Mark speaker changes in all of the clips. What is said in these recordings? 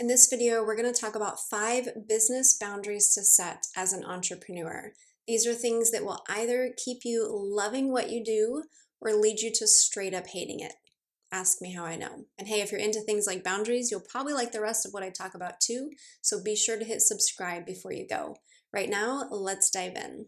Speaker 1: In this video, we're going to talk about 5 business boundaries to set as an entrepreneur. These are things that will either keep you loving what you do or lead you to straight up hating it. Ask me how I know. And hey, if you're into things like boundaries, you'll probably like the rest of what I talk about too, so be sure to hit subscribe before you go. Right now, let's dive in.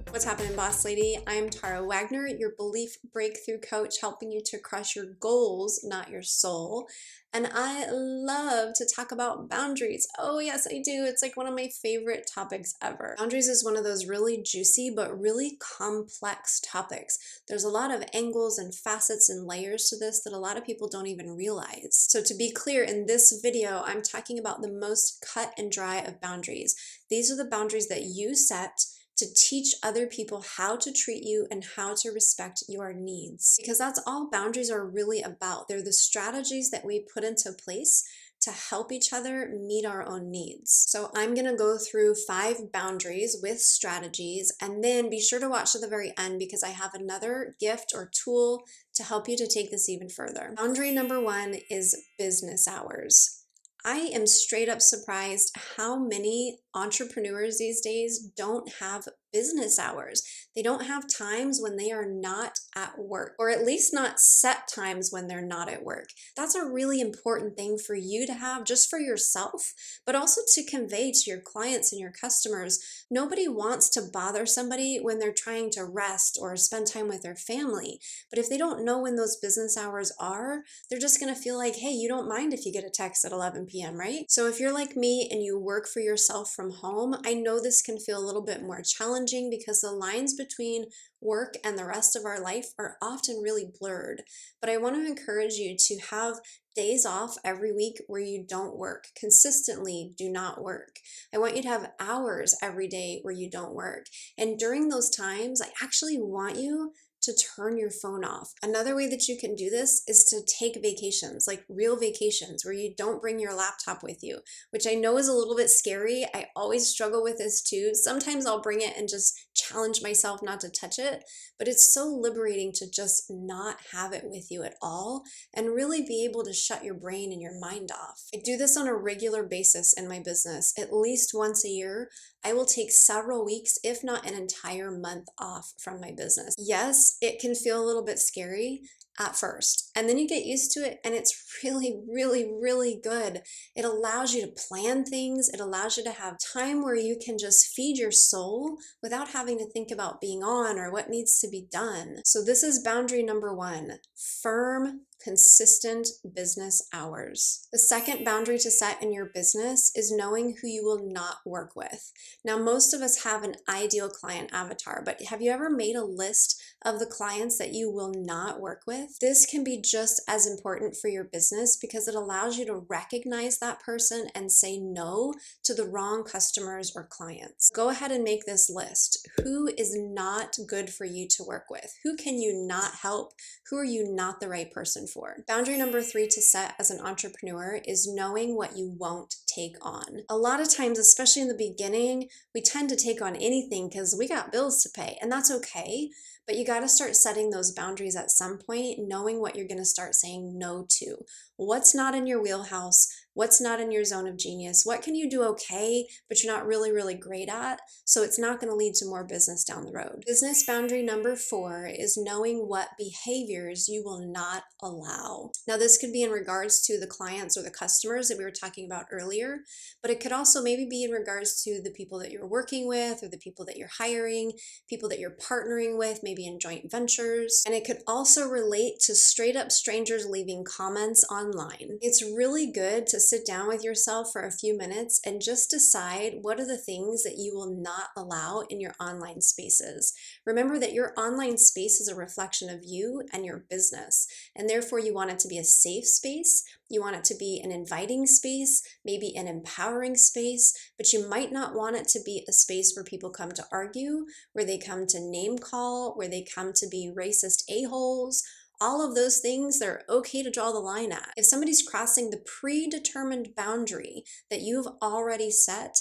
Speaker 1: What's happening, boss lady? I'm Tara Wagner, your belief breakthrough coach, helping you to crush your goals, not your soul. And I love to talk about boundaries. Oh yes, I do. It's like one of my favorite topics ever. Boundaries is one of those really juicy but really complex topics. There's a lot of angles and facets and layers to this that a lot of people don't even realize. So to be clear, in this video, I'm talking about the most cut and dry of boundaries. These are the boundaries that you set to teach other people how to treat you and how to respect your needs. Because that's all boundaries are really about. They're the strategies that we put into place to help each other meet our own needs. So I'm gonna go through 5 boundaries with strategies, and then be sure to watch to the very end because I have another gift or tool to help you to take this even further. Boundary number 1 is business hours. I am straight up surprised how many entrepreneurs these days don't have business hours. They don't have times when they are not at work, or at least not set times when they're not at work. That's a really important thing for you to have just for yourself, but also to convey to your clients and your customers. Nobody wants to bother somebody when they're trying to rest or spend time with their family. But if they don't know when those business hours are, they're just gonna feel like, hey, you don't mind if you get a text at 11 p.m., right? So if you're like me and you work for yourself from home, I know this can feel a little bit more challenging because the lines between work and the rest of our life are often really blurred. But I want to encourage you to have days off every week where you don't work. Consistently do not work. I want you to have hours every day where you don't work. And during those times, I actually want you to turn your phone off. Another way that you can do this is to take vacations, like real vacations where you don't bring your laptop with you, which I know is a little bit scary. I always struggle with this too. Sometimes I'll bring it and just challenge myself not to touch it, but it's so liberating to just not have it with you at all and really be able to shut your brain and your mind off. I do this on a regular basis in my business. At least once a year, I will take several weeks, if not an entire month off from my business. Yes, it can feel a little bit scary at first, and then you get used to it, and it's really, really, really good. It allows you to plan things. It allows you to have time where you can just feed your soul without having to think about being on or what needs to be done. So this is boundary number 1, firm, consistent business hours. The second boundary to set in your business is knowing who you will not work with. Now, most of us have an ideal client avatar, but have you ever made a list of the clients that you will not work with? This can be just as important for your business because it allows you to recognize that person and say no to the wrong customers or clients. Go ahead and make this list. Who is not good for you to work with? Who can you not help? Who are you not the right person for? Boundary number 3 to set as an entrepreneur is knowing what you won't take on. A lot of times, especially in the beginning, we tend to take on anything because we got bills to pay, and that's okay. But you got to start setting those boundaries at some point, knowing what you're going to start saying no to. What's not in your wheelhouse? What's not in your zone of genius? What can you do okay, but you're not really, really great at? So it's not going to lead to more business down the road. Business boundary number 4 is knowing what behaviors you will not allow. Now, this could be in regards to the clients or the customers that we were talking about earlier, but it could also maybe be in regards to the people that you're working with or the people that you're hiring, people that you're partnering with, maybe in joint ventures. And it could also relate to straight up strangers leaving comments online. It's really good to sit down with yourself for a few minutes and just decide what are the things that you will not allow in your online spaces. Remember that your online space is a reflection of you and your business, and therefore you want it to be a safe space. You want it to be an inviting space, maybe an empowering space, but you might not want it to be a space where people come to argue, where they come to name call, where they come to be racist a-holes. All of those things, they're okay to draw the line at. If somebody's crossing the predetermined boundary that you've already set,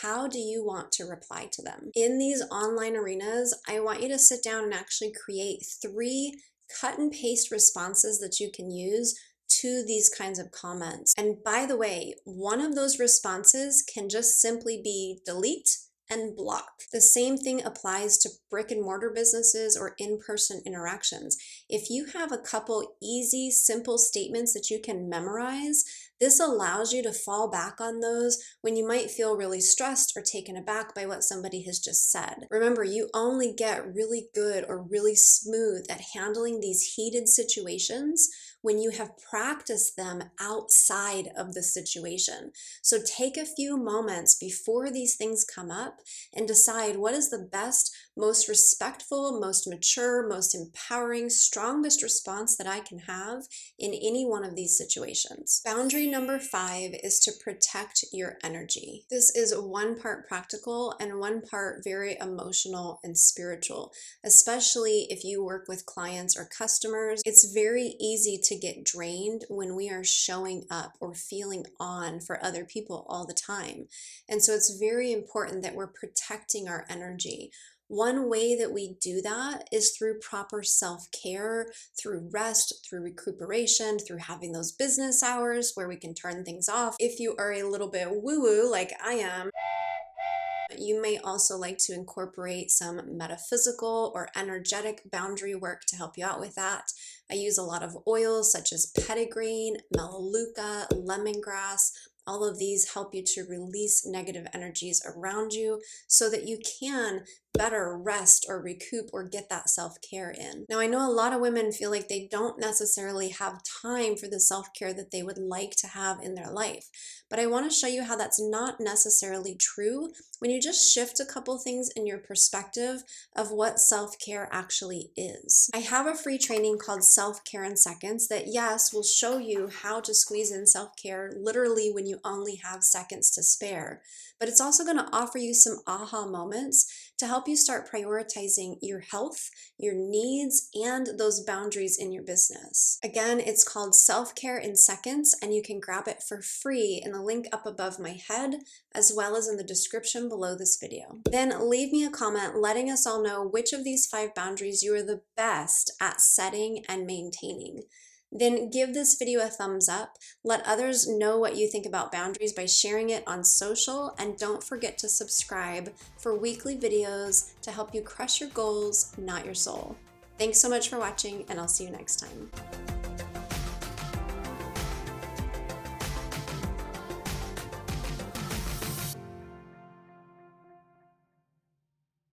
Speaker 1: how do you want to reply to them? In these online arenas, I want you to sit down and actually create 3 cut and paste responses that you can use to these kinds of comments. And by the way, one of those responses can just simply be delete and block. The same thing applies to brick and mortar businesses or in-person interactions. If you have a couple easy, simple statements that you can memorize, this allows you to fall back on those when you might feel really stressed or taken aback by what somebody has just said. Remember, you only get really good or really smooth at handling these heated situations when you have practiced them outside of the situation. So take a few moments before these things come up and decide what is the best, most respectful, most mature, most empowering, strongest response that I can have in any one of these situations. Boundary number 5 is to protect your energy. This is one part practical and one part very emotional and spiritual, especially if you work with clients or customers. It's very easy to get drained when we are showing up or feeling on for other people all the time. And so it's very important that we're protecting our energy. One way that we do that is through proper self-care, through rest, through recuperation, through having those business hours where we can turn things off. If you are a little bit woo-woo like I am, you may also like to incorporate some metaphysical or energetic boundary work to help you out with that. I use a lot of oils such as petitgrain, melaleuca, lemongrass. All of these help you to release negative energies around you so that you can better rest or recoup or get that self-care in. Now, I know a lot of women feel like they don't necessarily have time for the self-care that they would like to have in their life, but I want to show you how that's not necessarily true when you just shift a couple things in your perspective of what self-care actually is. I have a free training called Self-Care in Seconds that, yes, will show you how to squeeze in self-care literally when you only have seconds to spare, but it's also going to offer you some aha moments to help you start prioritizing your health, your needs, and those boundaries in your business. Again, it's called Self-Care in Seconds, and you can grab it for free in the link up above my head, as well as in the description below this video. Then leave me a comment letting us all know which of these 5 boundaries you are the best at setting and maintaining. Then give this video a thumbs up, let others know what you think about boundaries by sharing it on social, and don't forget to subscribe for weekly videos to help you crush your goals, not your soul. Thanks so much for watching, and I'll see you next time.